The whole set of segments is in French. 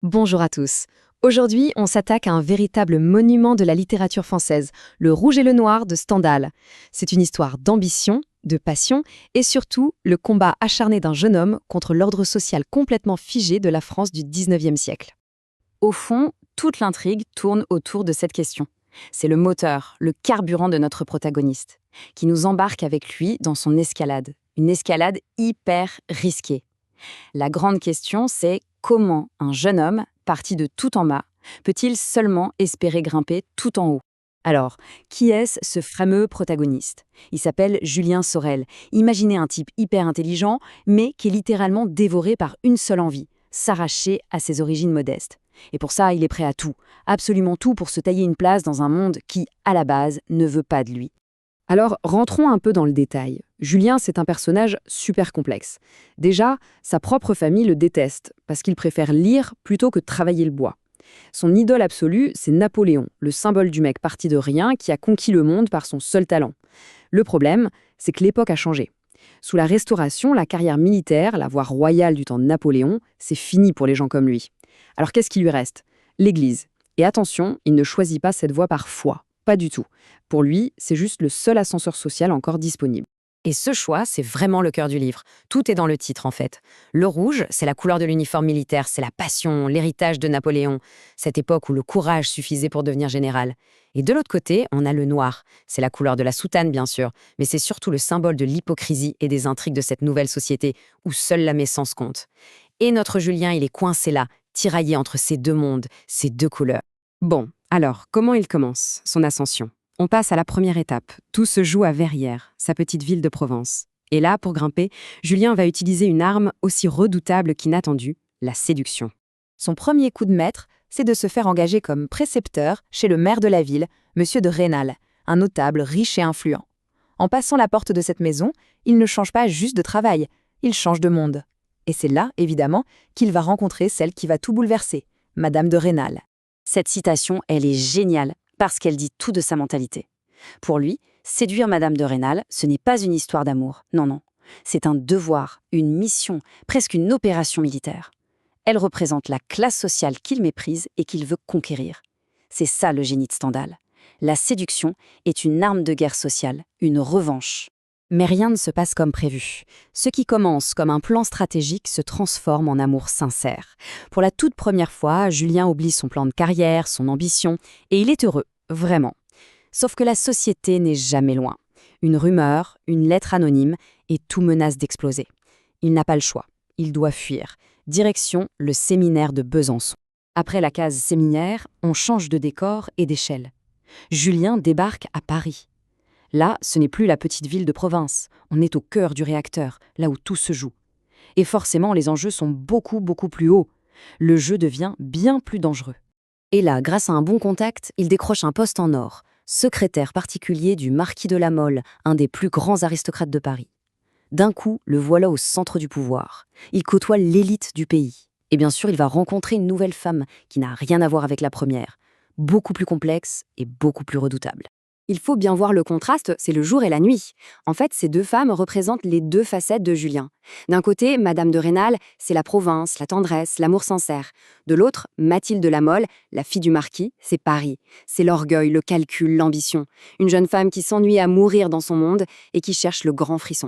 Bonjour à tous. Aujourd'hui, on s'attaque à un véritable monument de la littérature française, Le Rouge et le Noir de Stendhal. C'est une histoire d'ambition, de passion et surtout le combat acharné d'un jeune homme contre l'ordre social complètement figé de la France du 19e siècle. Au fond, toute l'intrigue tourne autour de cette question. C'est le moteur, le carburant de notre protagoniste, qui nous embarque avec lui dans son escalade. Une escalade hyper risquée. La grande question, c'est comment un jeune homme, parti de tout en bas, peut-il seulement espérer grimper tout en haut? Alors, qui est-ce ce fameux protagoniste? Il s'appelle Julien Sorel. Imaginez un type hyper intelligent, mais qui est littéralement dévoré par une seule envie, s'arracher à ses origines modestes. Et pour ça, il est prêt à tout, absolument tout pour se tailler une place dans un monde qui, à la base, ne veut pas de lui. Alors, rentrons un peu dans le détail. Julien, c'est un personnage super complexe. Déjà, sa propre famille le déteste, parce qu'il préfère lire plutôt que travailler le bois. Son idole absolue, c'est Napoléon, le symbole du mec parti de rien qui a conquis le monde par son seul talent. Le problème, c'est que l'époque a changé. Sous la Restauration, la carrière militaire, la voie royale du temps de Napoléon, c'est fini pour les gens comme lui. Alors qu'est-ce qui lui reste? L'Église. Et attention, il ne choisit pas cette voie par foi. Pas du tout. Pour lui, c'est juste le seul ascenseur social encore disponible. Et ce choix, c'est vraiment le cœur du livre. Tout est dans le titre, en fait. Le rouge, c'est la couleur de l'uniforme militaire, c'est la passion, l'héritage de Napoléon, cette époque où le courage suffisait pour devenir général. Et de l'autre côté, on a le noir. C'est la couleur de la soutane, bien sûr, mais c'est surtout le symbole de l'hypocrisie et des intrigues de cette nouvelle société où seule la mécence compte. Et notre Julien, il est coincé là, tiraillé entre ces deux mondes, ces deux couleurs. Bon, alors, comment il commence, son ascension? On passe à la première étape. Tout se joue à Verrières, sa petite ville de Provence. Et là, pour grimper, Julien va utiliser une arme aussi redoutable qu'inattendue, la séduction. Son premier coup de maître, c'est de se faire engager comme précepteur chez le maire de la ville, monsieur de Rênal, un notable riche et influent. En passant la porte de cette maison, il ne change pas juste de travail, il change de monde. Et c'est là, évidemment, qu'il va rencontrer celle qui va tout bouleverser, Madame de Rênal. Cette citation, elle est géniale, parce qu'elle dit tout de sa mentalité. Pour lui, séduire Madame de Rênal, ce n'est pas une histoire d'amour, non, non. C'est un devoir, une mission, presque une opération militaire. Elle représente la classe sociale qu'il méprise et qu'il veut conquérir. C'est ça le génie de Stendhal. La séduction est une arme de guerre sociale, une revanche. Mais rien ne se passe comme prévu. Ce qui commence comme un plan stratégique se transforme en amour sincère. Pour la toute première fois, Julien oublie son plan de carrière, son ambition, et il est heureux, vraiment. Sauf que la société n'est jamais loin. Une rumeur, une lettre anonyme, et tout menace d'exploser. Il n'a pas le choix, il doit fuir. Direction le séminaire de Besançon. Après la case séminaire, on change de décor et d'échelle. Julien débarque à Paris. Là, ce n'est plus la petite ville de province. On est au cœur du réacteur, là où tout se joue. Et forcément, les enjeux sont beaucoup plus hauts. Le jeu devient bien plus dangereux. Et là, grâce à un bon contact, il décroche un poste en or, secrétaire particulier du marquis de La Mole, un des plus grands aristocrates de Paris. D'un coup, le voilà au centre du pouvoir. Il côtoie l'élite du pays. Et bien sûr, il va rencontrer une nouvelle femme qui n'a rien à voir avec la première, beaucoup plus complexe et beaucoup plus redoutable. Il faut bien voir le contraste, c'est le jour et la nuit. En fait, ces deux femmes représentent les deux facettes de Julien. D'un côté, Madame de Rênal, c'est la province, la tendresse, l'amour sincère. De l'autre, Mathilde de La Mole, la fille du marquis, c'est Paris. C'est l'orgueil, le calcul, l'ambition. Une jeune femme qui s'ennuie à mourir dans son monde et qui cherche le grand frisson.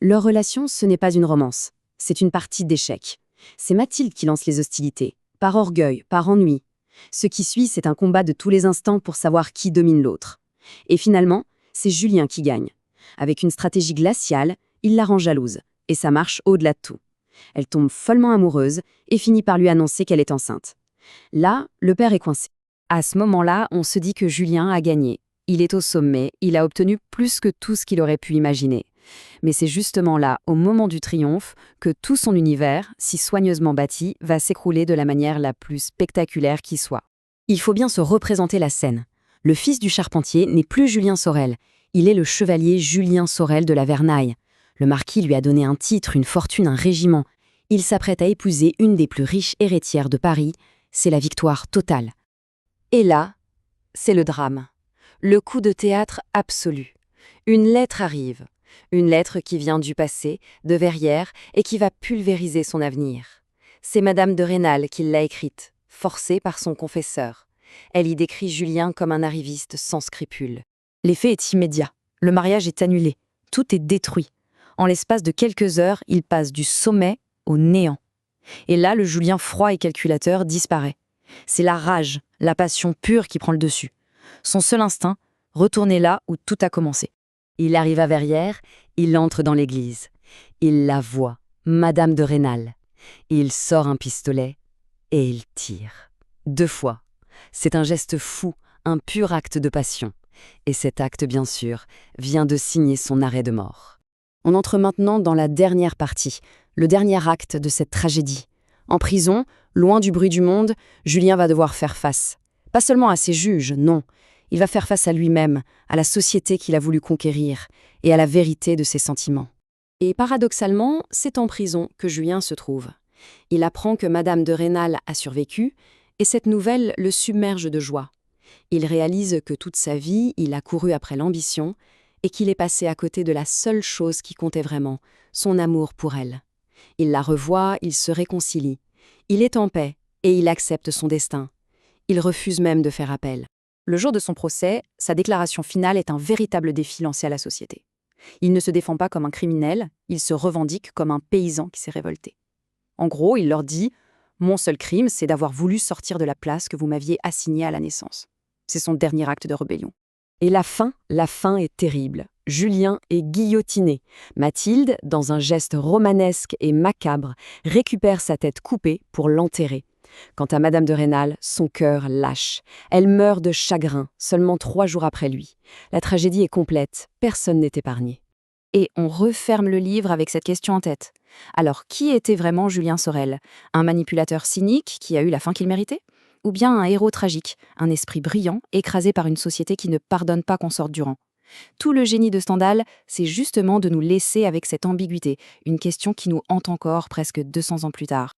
Leur relation, ce n'est pas une romance. C'est une partie d'échecs. C'est Mathilde qui lance les hostilités, par orgueil, par ennui. Ce qui suit, c'est un combat de tous les instants pour savoir qui domine l'autre. Et finalement, c'est Julien qui gagne. Avec une stratégie glaciale, il la rend jalouse. Et ça marche au-delà de tout. Elle tombe follement amoureuse et finit par lui annoncer qu'elle est enceinte. Là, le père est coincé. À ce moment-là, on se dit que Julien a gagné. Il est au sommet, il a obtenu plus que tout ce qu'il aurait pu imaginer. Mais c'est justement là, au moment du triomphe, que tout son univers, si soigneusement bâti, va s'écrouler de la manière la plus spectaculaire qui soit. Il faut bien se représenter la scène. Le fils du charpentier n'est plus Julien Sorel. Il est le chevalier Julien Sorel de la Vernaille. Le marquis lui a donné un titre, une fortune, un régiment. Il s'apprête à épouser une des plus riches héritières de Paris. C'est la victoire totale. Et là, c'est le drame. Le coup de théâtre absolu. Une lettre arrive. Une lettre qui vient du passé, de Verrières, et qui va pulvériser son avenir. C'est Madame de Rênal qui l'a écrite, forcée par son confesseur. Elle y décrit Julien comme un arriviste sans scrupules. L'effet est immédiat. Le mariage est annulé. Tout est détruit. En l'espace de quelques heures, il passe du sommet au néant. Et là, le Julien froid et calculateur disparaît. C'est la rage, la passion pure qui prend le dessus. Son seul instinct, retourner là où tout a commencé. Il arrive à Verrières, il entre dans l'église. Il la voit, Madame de Rênal. Il sort un pistolet et il tire. 2 fois. C'est un geste fou, un pur acte de passion. Et cet acte, bien sûr, vient de signer son arrêt de mort. On entre maintenant dans la dernière partie, le dernier acte de cette tragédie. En prison, loin du bruit du monde, Julien va devoir faire face. Pas seulement à ses juges, non. Il va faire face à lui-même, à la société qu'il a voulu conquérir, et à la vérité de ses sentiments. Et paradoxalement, c'est en prison que Julien se trouve. Il apprend que Madame de Rênal a survécu, et cette nouvelle le submerge de joie. Il réalise que toute sa vie, il a couru après l'ambition, et qu'il est passé à côté de la seule chose qui comptait vraiment, son amour pour elle. Il la revoit, il se réconcilie. Il est en paix, et il accepte son destin. Il refuse même de faire appel. Le jour de son procès, sa déclaration finale est un véritable défi lancé à la société. Il ne se défend pas comme un criminel, il se revendique comme un paysan qui s'est révolté. En gros, il leur dit « Mon seul crime, c'est d'avoir voulu sortir de la place que vous m'aviez assignée à la naissance. » C'est son dernier acte de rébellion. Et la fin est terrible. Julien est guillotiné. Mathilde, dans un geste romanesque et macabre, récupère sa tête coupée pour l'enterrer. Quant à Madame de Rênal, son cœur lâche. Elle meurt de chagrin, seulement 3 jours après lui. La tragédie est complète, personne n'est épargné. Et on referme le livre avec cette question en tête. Alors, qui était vraiment Julien Sorel? Un manipulateur cynique qui a eu la fin qu'il méritait? Ou bien un héros tragique, un esprit brillant, écrasé par une société qui ne pardonne pas qu'on sorte du rang? Tout le génie de Stendhal, c'est justement de nous laisser avec cette ambiguïté, une question qui nous hante encore presque 200 ans plus tard.